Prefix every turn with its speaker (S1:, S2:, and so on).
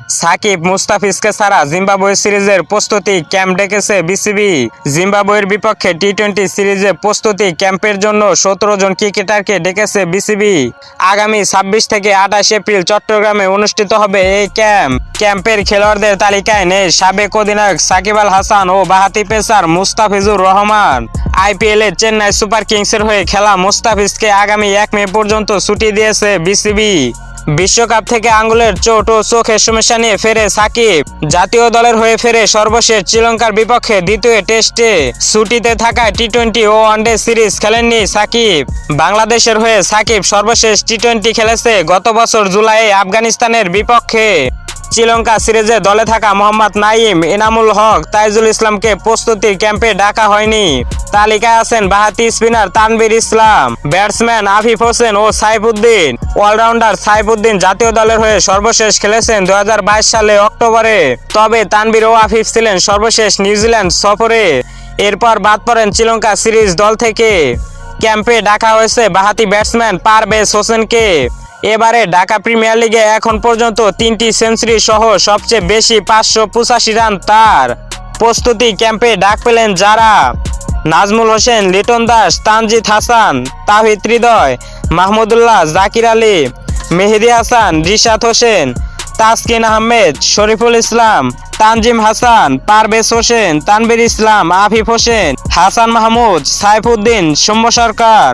S1: সাকিব মুস্তাফিজকে ছাড়া জিম্বাবুয়ে সিরিজের প্রস্তুতি ক্যাম্প ডেকেছে বিসিবি। জিম্বাবুয়ের বিপক্ষে টি-20 সিরিজে প্রস্তুতি ক্যাম্পের জন্য 17 জন ক্রিকেটারকে ডেকেছে বিসিবি। আগামী 26 থেকে 28 এপ্রিল চট্টগ্রামে অনুষ্ঠিত হবে এই ক্যাম্পের খেলোয়াড়দের তালিকায় নেই সাবেক অধিনায়ক সাকিব আল হাসান ও বাঁহাতি পেসার মুস্তাফিজুর রহমান। আইপিএলে চেন্নাই সুপার কিংসের হয়ে খেলা মুস্তাফিজকে আগামী 1 মে পর্যন্ত ছুটি দিয়েছে বিসিবি। বিশ্বকাপ থেকে আঙ্গুলের চোট ও চোখের সমস্যা নিয়ে ফেরে সাকিব। জাতীয় দলের হয়ে ফেরে সর্বশেষ শ্রীলঙ্কার বিপক্ষে দ্বিতীয় টেস্টে ছুটিতে থাকায় টি-20 ও ওয়ানডে সিরিজ খেলেননি সাকিব। বাংলাদেশের হয়ে সাকিব সর্বশেষ টি-20 খেলেছে গত বছর জুলাইয়ে আফগানিস্তানের বিপক্ষে। শ্রীলঙ্কা সিরিজে দলে থাকা মোহাম্মদ নাইম, এনামুল হক, তাইজুল ইসলামকে প্রস্তুতির ক্যাম্পে ডাকা হয়নি। তালিকায় আছেন বাঁহাতি স্পিনার তানভীর ইসলাম, ব্যাটসম্যান আফিফ হোসেন ও সাইফুদ্দিন। অলরাউন্ডার সাইফুদ্দিন জাতীয় দলের হয়ে সর্বশেষ খেলেছেন 2022 সালে অক্টোবরে। তবে তানভীর ও আফিফ ছিলেন সর্বশেষ নিউজিল্যান্ড সফরে। এরপর বাদ পড়েন শ্রীলঙ্কা সিরিজ দল থেকে। ক্যাম্পে ডাকা হয়েছে বাঁহাতি ব্যাটসম্যান পারভেজ হোসেনকে। এবারে ঢাকা প্রিমিয়ার লিগে এখন পর্যন্ত 3টি সেঞ্চুরি সহ সবচেয়ে বেশি 585 রান তার। প্রস্তুতি ক্যাম্পে ডাক পেলেন যারা: নাজমুল হোসেন, লিটন দাস, তানজিদ হাসান, তাওহিদ হৃদয়, মাহমুদুল্লাহ, জাকির আলী, মেহেদী হাসান, রিশাদ হোসেন, তাসকিন আহমেদ, শরীফুল ইসলাম, তানজিম হাসান, পারভেজ হোসেন, তানভীর ইসলাম, আফিফ হোসেন, হাসান মাহমুদ, সাইফুদ্দিন, সৌম্য সরকার।